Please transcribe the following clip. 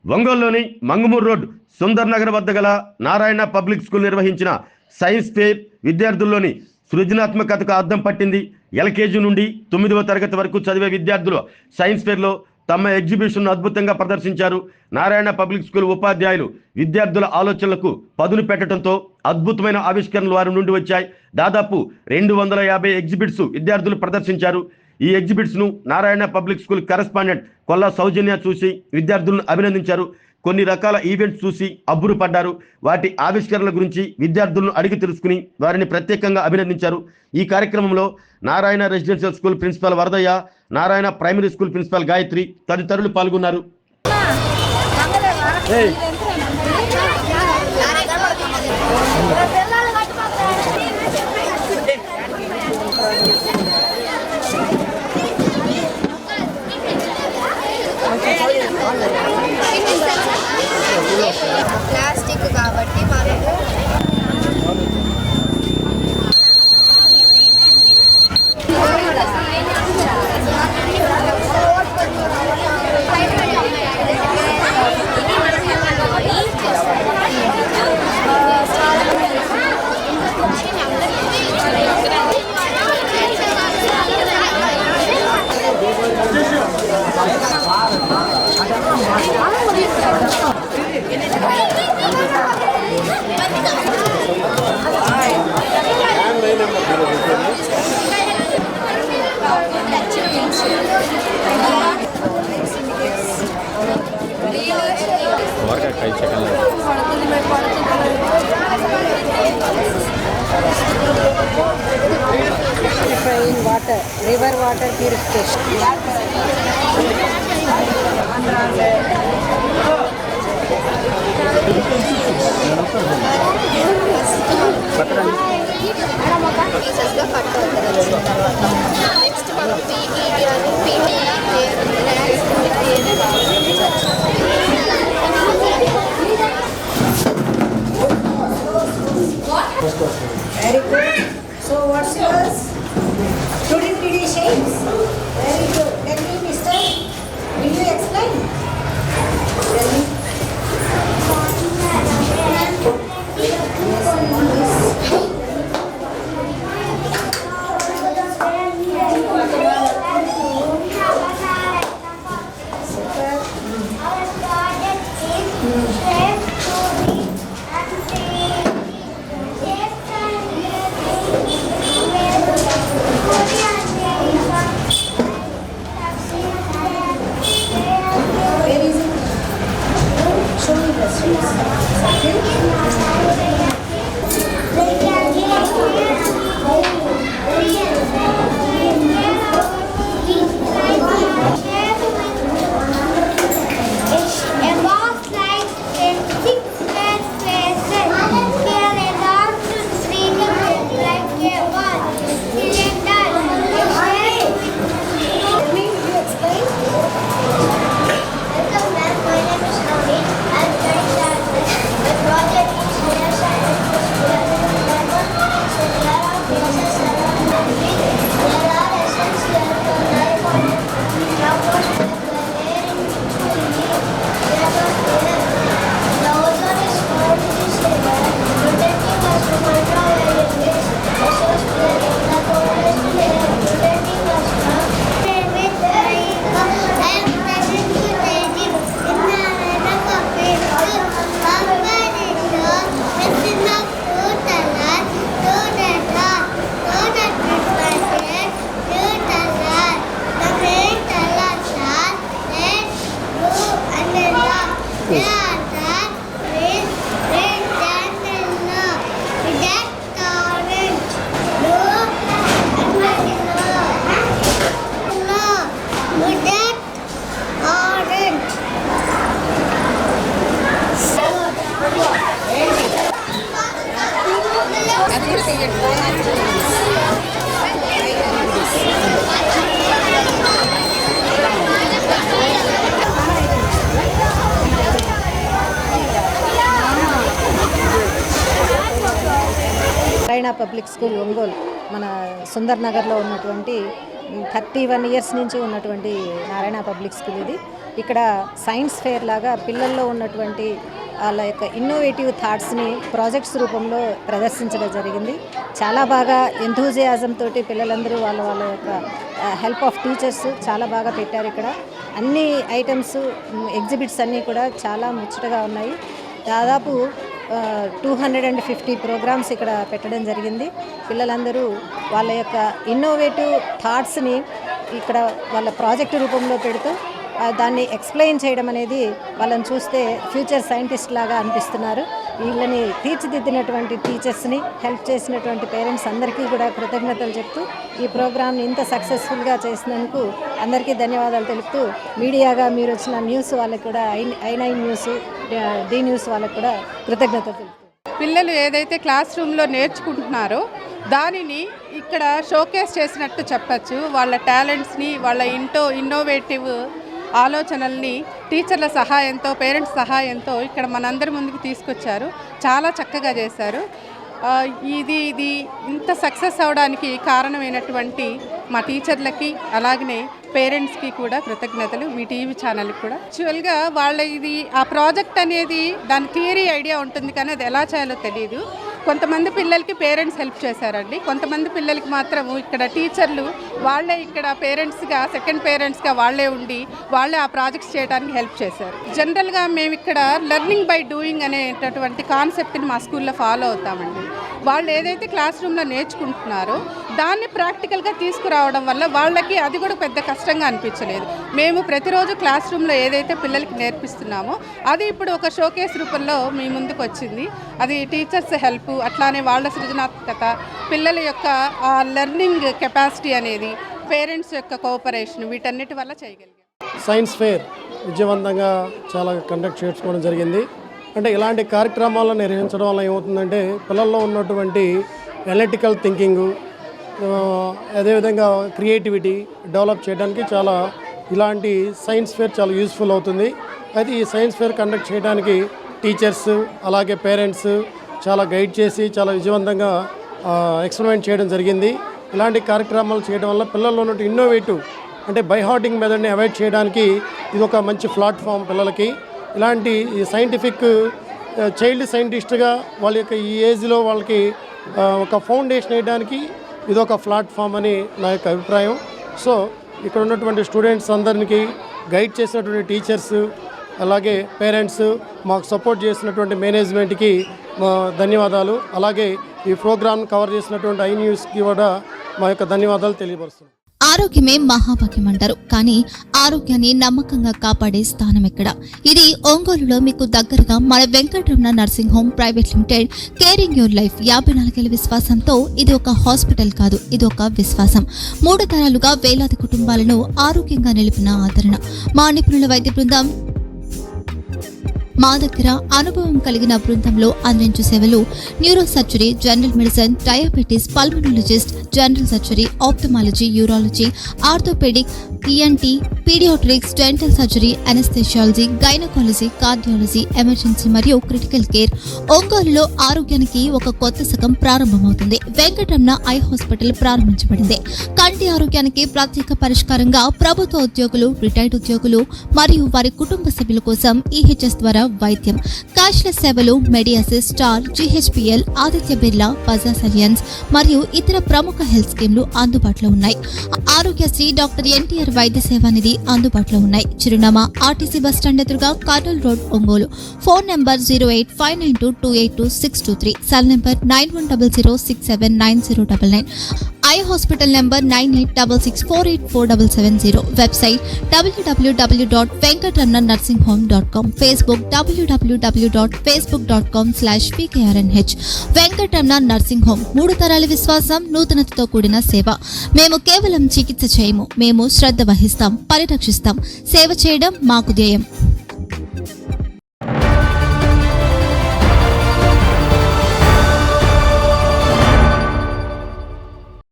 ఒంగోలులోని మంగమూరు రోడ్ సుందర్ నగర్ వద్ద గల నారాయణ పబ్లిక్ స్కూల్ నిర్వహించిన సైన్స్ ఫేర్ విద్యార్థుల్లోని సృజనాత్మకతకు అద్దం పట్టింది. ఎల్కేజీ నుండి 9వ తరగతి వరకు చదివే విద్యార్థులు సైన్స్ ఫేర్లో తమ ఎగ్జిబిషన్ అద్భుతంగా ప్రదర్శించారు. నారాయణ పబ్లిక్ స్కూల్ ఉపాధ్యాయులు విద్యార్థుల ఆలోచనలకు పదును పెట్టడంతో అద్భుతమైన ఆవిష్కరణలు వారి నుండి వచ్చాయి. దాదాపు 250 ఎగ్జిబిట్స్ విద్యార్థులు ప్రదర్శించారు. ఈ ఎగ్జిబిట్స్ ను Narayana public school correspondent Kolla Soujanya చూసి విద్యార్థులను అభినందించారు. కొన్ని రకాల ఈవెంట్స్ చూసి అబ్బురు పడ్డారు. వాటి ఆవిష్కరణల గురించి విద్యార్థులను అడిగి తెలుసుకుని వారిని ప్రత్యేకంగా అభినందించారు. ఈ కార్యక్రమంలో Narayana residential school principal Varadayya, Narayana primary school principal Gayatri తదితరులు పాల్గొన్నారు. ప్లాస్టిక్ కాబట్టి మనకు water, river water purification. Next మనం పీఈటీ అని Very good. So what's yours? Today 3D shapes. Very good. Tell me, mister, will you explain? Tell me. Narayana public school Ongole మన సుందర్ నగర్లో ఉన్నటువంటి 31 years నుంచి ఉన్నటువంటి నారాయణ పబ్లిక్ స్కూల్ ఇది. ఇక్కడ సైన్స్ ఫేర్ లాగా పిల్లల్లో ఉన్నటువంటి వాళ్ళ యొక్క ఇన్నోవేటివ్ థాట్స్ని ప్రాజెక్ట్స్ రూపంలో ప్రదర్శించడం జరిగింది. చాలా బాగా ఎంథూజియాజం తోటి పిల్లలందరూ వాళ్ళ యొక్క హెల్ప్ ఆఫ్ టీచర్స్ చాలా బాగా పెట్టారు. ఇక్కడ అన్ని ఐటమ్స్ ఎగ్జిబిట్స్ అన్నీ కూడా చాలా ముచ్చటగా ఉన్నాయి. దాదాపు 250 ప్రోగ్రామ్స్ ఇక్కడ పెట్టడం జరిగింది. పిల్లలందరూ వాళ్ళ యొక్క ఇన్నోవేటివ్ థాట్స్ని ఇక్కడ వాళ్ళ ప్రాజెక్టు రూపంలో పెడుతూ దాన్ని ఎక్స్ప్లెయిన్ చేయడం అనేది వాళ్ళని చూస్తే ఫ్యూచర్ సైంటిస్ట్ లాగా అనిపిస్తున్నారు. వీళ్ళని తీర్చిదిద్దినటువంటి టీచర్స్ని, హెల్ప్ చేసినటువంటి పేరెంట్స్ అందరికీ కూడా కృతజ్ఞతలు చెప్తూ ఈ ప్రోగ్రామ్ని ఇంత సక్సెస్ఫుల్గా చేసినందుకు అందరికీ ధన్యవాదాలు తెలుపుతూ మీడియాగా మీరు వచ్చిన న్యూస్ వాళ్ళకి కూడా I9 న్యూస్, D న్యూస్ వాళ్ళకి కూడా కృతజ్ఞతలు తెలుపుతూ పిల్లలు ఏదైతే క్లాస్ రూమ్లో నేర్చుకుంటున్నారో దానిని ఇక్కడ షోకేస్ చేసినట్టు చెప్పచ్చు. వాళ్ళ టాలెంట్స్ని, వాళ్ళ ఇన్నోవేటివ్ ఆలోచనల్ని టీచర్ల సహాయంతో, పేరెంట్స్ సహాయంతో ఇక్కడ మనందరి ముందుకు తీసుకొచ్చారు. చాలా చక్కగా చేశారు. ఇది ఇంత సక్సెస్ అవడానికి కారణమైనటువంటి మా టీచర్లకి అలాగనే పేరెంట్స్కి కూడా కృతజ్ఞతలు. మీ టీవీ ఛానల్కి కూడా. యాక్చువల్గా వాళ్ళ ఆ ప్రాజెక్ట్ అనేది దాని థియరీ ఐడియా ఉంటుంది కానీ అది ఎలా చేయాలో తెలియదు. కొంతమంది పిల్లలకి పేరెంట్స్ హెల్ప్ చేశారండి. కొంతమంది పిల్లలకి మాత్రము ఇక్కడ టీచర్లు వాళ్ళే ఇక్కడ పేరెంట్స్గా, సెకండ్ పేరెంట్స్గా వాళ్ళే ఉండి వాళ్ళే ఆ ప్రాజెక్ట్స్ చేయడానికి హెల్ప్ చేశారు. జనరల్గా మేము ఇక్కడ లెర్నింగ్ బై డూయింగ్ అనేటటువంటి కాన్సెప్ట్ని మా స్కూల్లో ఫాలో అవుతామండి. వాళ్ళు ఏదైతే క్లాస్ రూమ్లో నేర్చుకుంటున్నారో దాన్ని ప్రాక్టికల్గా తీసుకురావడం వల్ల వాళ్ళకి అది కూడా పెద్ద కష్టంగా అనిపించలేదు. మేము ప్రతిరోజు క్లాస్ రూమ్లో ఏదైతే పిల్లలకి నేర్పిస్తున్నామో అది ఇప్పుడు ఒక షోకేస్ రూపంలో మీ ముందుకు వచ్చింది. అది టీచర్స్ హెల్ప్, అట్లానే వాళ్ళ సృజనాత్మకత, పిల్లల యొక్క లెర్నింగ్ కెపాసిటీ అనేది, పేరెంట్స్ యొక్క కోఆపరేషన్, వీటన్నిటి వల్ల చేయగలిగాం. సైన్స్ ఫేర్ విజయవంతంగా చాలా కండక్ట్ చేసుకోవడం జరిగింది. అంటే ఇలాంటి కార్యక్రమాలను నిర్వహించడం వల్ల ఏమవుతుందంటే పిల్లల్లో ఉన్నటువంటి అనలిటికల్ థింకింగు, అదేవిధంగా క్రియేటివిటీ డెవలప్ చేయడానికి చాలా ఇలాంటి సైన్స్ ఫేర్ చాలా యూస్ఫుల్ అవుతుంది. అయితే ఈ సైన్స్ ఫేర్ కండక్ట్ చేయడానికి టీచర్స్ అలాగే పేరెంట్స్ చాలా గైడ్ చేసి చాలా విజయవంతంగా ఎక్స్పెరిమెంట్ చేయడం జరిగింది. ఇలాంటి కార్యక్రమాలు చేయడం వల్ల పిల్లల్లో ఉన్న ఇన్నోవేటివ్ అంటే బైహార్టింగ్ మెథడ్ని అవాయిడ్ చేయడానికి ఇది ఒక మంచి ప్లాట్ఫామ్ పిల్లలకి. ఇలాంటి సైంటిఫిక్ చైల్డ్ సైంటిస్ట్గా వాళ్ళ యొక్క ఈ ఏజ్లో వాళ్ళకి ఒక ఫౌండేషన్ వేయడానికి ఇది ఒక ప్లాట్ఫామ్ అని నా యొక్క అభిప్రాయం. సో ఇక్కడ ఉన్నటువంటి స్టూడెంట్స్ అందరికీ గైడ్ చేసినటువంటి టీచర్స్ అలాగే పేరెంట్స్, మాకు సపోర్ట్ చేసినటువంటి మేనేజ్మెంట్కి ధన్యవాదాలు. అలాగే ఈ ప్రోగ్రామ్ కవర్ చేసినటువంటి I న్యూస్కి కూడా మా యొక్క ధన్యవాదాలు తెలియపరుస్తున్నాం. ఆరోగ్యమే మహాభాగ్యం అంటారు, కానీ ఆరోగ్యాన్ని నమ్మకంగా కాపాడే స్థానం ఎక్కడ? ఇది ఒంగోలులో మీకు దగ్గరగా మన Venkataramana nursing home private limited. Caring your life 54 ఏళ్ల విశ్వాసంతో ఇది ఒక హాస్పిటల్ కాదు, ఇది ఒక విశ్వాసం. 3 తరాలుగా వేలాది కుటుంబాలను ఆరోగ్యంగా నిలిపిన ఆదరణ. మా నిపుణుల వైద్య బృందం మా దగ్గర అనుభవం కలిగిన బృందంలో అందించే సేవలు neuro surgery, general medicine, diabetes, pulmonologist, general surgery, ophthalmology, urology, orthopedic, ENT, pediatrics, dental surgery, anesthesiology, gynaecology, cardiology, emergency మరియు క్రిటికల్ కేర్. ఒంగోలులో ఆరోగ్యానికి ఒక కొత్త శకం ప్రారంభమవుతుంది. వెంకటరమణ ఐ హాస్పిటల్ ప్రారంభించబడింది. కంటి ఆరోగ్యానికి ప్రత్యేక పరిష్కారంగా ప్రభుత్వ ఉద్యోగులు, రిటైర్డ్ ఉద్యోగులు మరియు వారి కుటుంబ సభ్యుల కోసం EHS ద్వారా వైద్యం, క్యాష్లెస్ సేవలు, Medi Assist, Star, GHPL, Aditya Birla, Bajaj Allianz మరియు ఇతర ప్రముఖ హెల్త్ స్కీమ్లు అందుబాటులో ఉన్నాయి. ఆరోగ్యశ్రీ, డాక్టర్ NTR వైద్య సేవా నిధి అందుబాటులో ఉన్నాయి. చిరునామా RTC బస్ స్టాండ్ ఎదురుగా, Kurnool road, Ongole. Phone number 08592282623, cell number 9100679099. Eye hospital number 9866484770. Website www.venkatramanarsinghome.com. Facebook www.facebook.com/PKRNH. Venkataramana nursing home, 3 తరాల విశ్వాసం, నూతనతతో కూడిన సేవ. మేము కేవలం చికిత్స చేయము, మేము శ్రద్ధ వహిస్తాం, పరిరక్షిస్తాం. సేవ చేయడం మాకు ధ్యేయం.